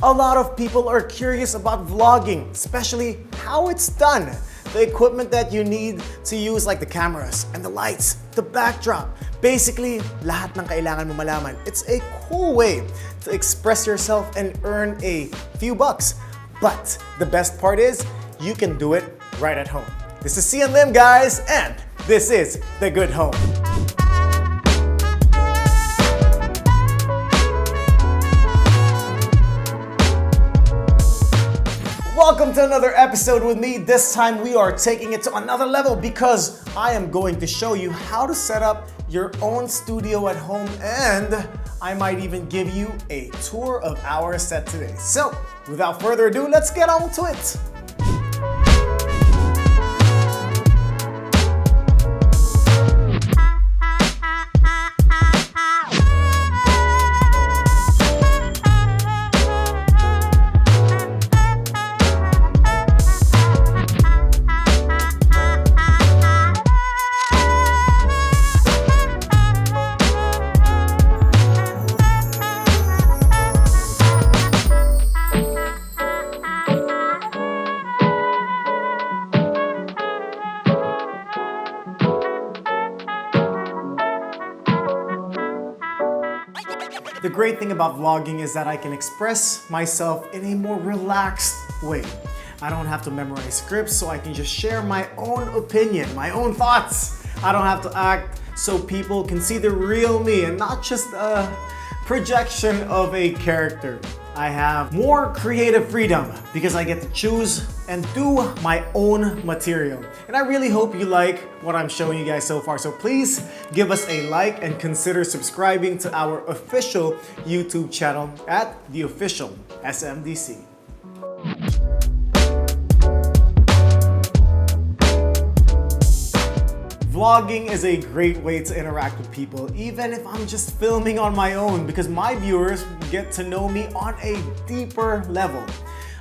A lot of people are curious about vlogging, especially how it's done. The equipment that you need to use, like the cameras and the lights, the backdrop. Basically, lahat ng kailangan mo malaman. It's a cool way to express yourself and earn a few bucks. But the best part is, you can do it right at home. This is Xian guys, and this is The Good Home. Welcome to another episode with me. This time we are taking it to another level because I am going to show you how to set up your own studio at home, and I might even give you a tour of our set today. So, without further ado, let's get on to it. The great thing about vlogging is that I can express myself in a more relaxed way. I don't have to memorize scripts, so I can just share my own opinion, my own thoughts. I don't have to act so people can see the real me and not just a projection of a character. I have more creative freedom because I get to choose and do my own material. And I really hope you like what I'm showing you guys so far. So please give us a like and consider subscribing to our official YouTube channel at the official SMDC. Vlogging is a great way to interact with people, even if I'm just filming on my own, because my viewers get to know me on a deeper level.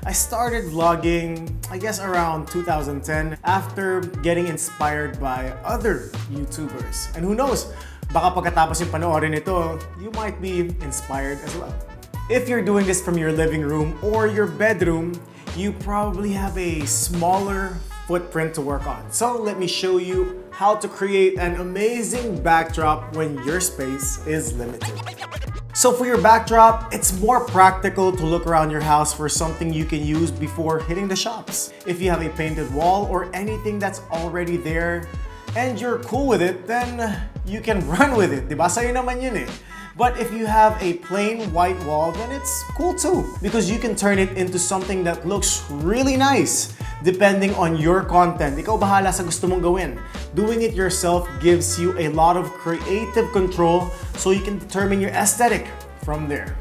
I started vlogging, I guess around 2010, after getting inspired by other YouTubers. And who knows, baka pagkatapos yung panoorin ito, you might be inspired as well. If you're doing this from your living room or your bedroom, you probably have a smaller footprint to work on. So let me show you how to create an amazing backdrop when your space is limited. So for your backdrop, it's more practical to look around your house for something you can use before hitting the shops. If you have a painted wall or anything that's already there and you're cool with it, then you can run with it. Diba? Sa'yo naman yun eh. But if you have a plain white wall, then it's cool too, because you can turn it into something that looks really nice depending on your content. Ikaw bahala sa gusto mong gawin. Doing it yourself gives you a lot of creative control, so you can determine your aesthetic from there.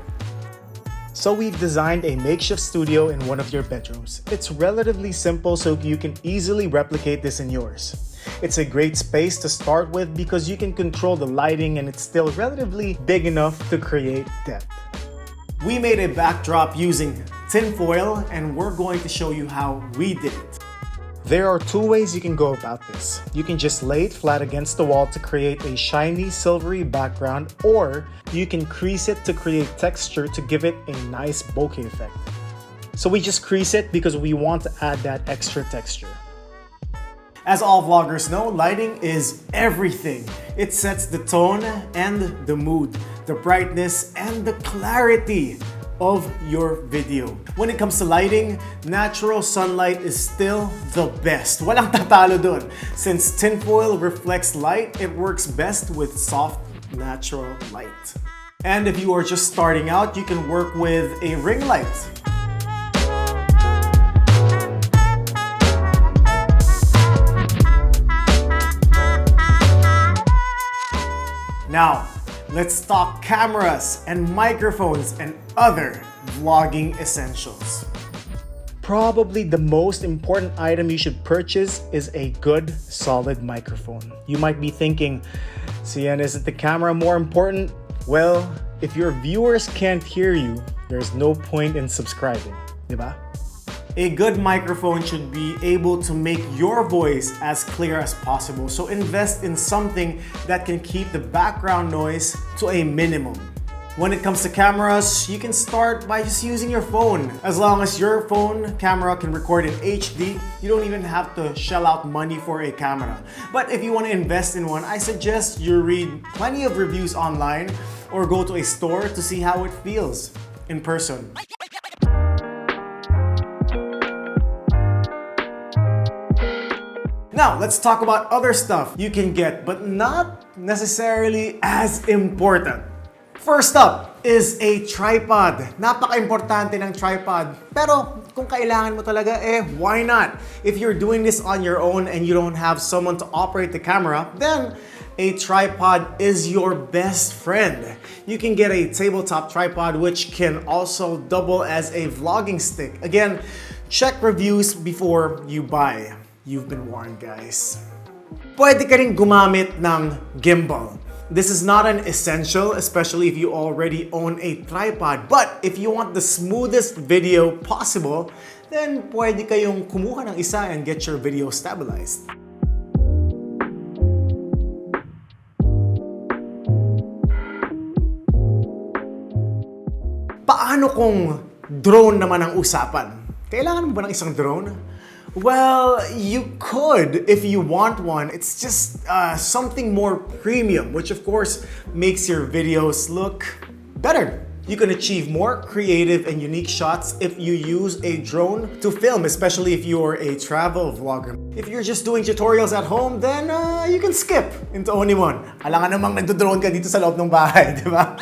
So we've designed a makeshift studio in one of your bedrooms. It's relatively simple, so you can easily replicate this in yours. It's a great space to start with because you can control the lighting and it's still relatively big enough to create depth. We made a backdrop using tinfoil, and we're going to show you how we did it. There are two ways you can go about this. You can just lay it flat against the wall to create a shiny silvery background, or you can crease it to create texture to give it a nice bokeh effect. So we just crease it because we want to add that extra texture. As all vloggers know, lighting is everything. It sets the tone and the mood, the brightness and the clarity of your video. When it comes to lighting, natural sunlight is still the best. Walang tatalo dun. Since tinfoil reflects light, it works best with soft, natural light. And if you are just starting out, you can work with a ring light. Now, let's talk cameras and microphones and other vlogging essentials. Probably the most important item you should purchase is a good, solid microphone. You might be thinking, Xian, isn't the camera more important? Well, if your viewers can't hear you, there's no point in subscribing, diba? A good microphone should be able to make your voice as clear as possible, so invest in something that can keep the background noise to a minimum. When it comes to cameras, you can start by just using your phone. As long as your phone camera can record in HD, you don't even have to shell out money for a camera. But if you want to invest in one, I suggest you read plenty of reviews online or go to a store to see how it feels in person. Now, let's talk about other stuff you can get, but not necessarily as important. First up is a tripod. Napaka-importante ng tripod. Pero kung kailangan mo talaga, why not? If you're doing this on your own and you don't have someone to operate the camera, then a tripod is your best friend. You can get a tabletop tripod which can also double as a vlogging stick. Again, check reviews before you buy. You've been warned, guys. Pwede ka rin gumamit ng gimbal. This is not an essential, especially if you already own a tripod. But if you want the smoothest video possible, then pwede kayong kumuha ng isa and get your video stabilized. Paano kung drone naman ang usapan? Kailangan mo ba ng isang drone? Well, you could if you want one. It's just something more premium, which of course makes your videos look better. You can achieve more creative and unique shots if you use a drone to film, especially if you're a travel vlogger. If you're just doing tutorials at home, then you can skip into only one. Alangan namang nagdo-drone ka dito sa loob ng bahay, di ba?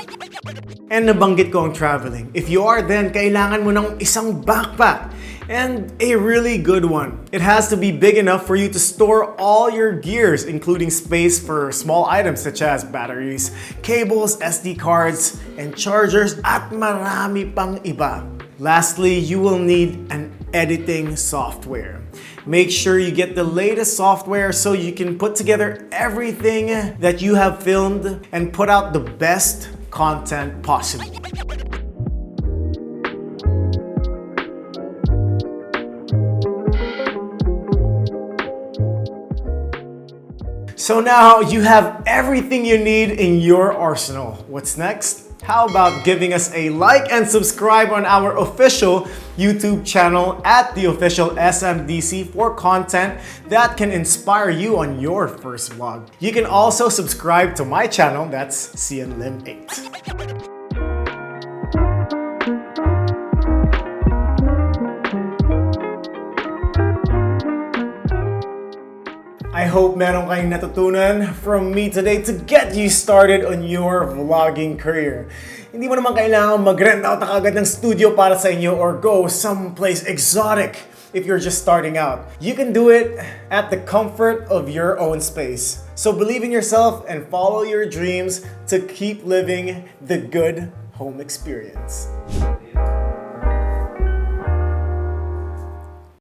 And nabanggit ko ang traveling. If you are, then kailangan mo ng isang backpack. And a really good one. It has to be big enough for you to store all your gears, including space for small items such as batteries, cables, SD cards, and chargers, at marami pang iba. Lastly, you will need an editing software. Make sure you get the latest software so you can put together everything that you have filmed and put out the best content possible. So now you have everything you need in your arsenal. What's next? How about giving us a like and subscribe on our official YouTube channel at the official SMDC for content that can inspire you on your first vlog. You can also subscribe to my channel, that's Xian Lim 8. I hope meron kayong natutunan from me today to get you started on your vlogging career. Hindi mo naman kailangan mag-rent out na kagad ng studio para sa inyo or go someplace exotic if you're just starting out. You can do it at the comfort of your own space. So believe in yourself and follow your dreams to keep living the good home experience.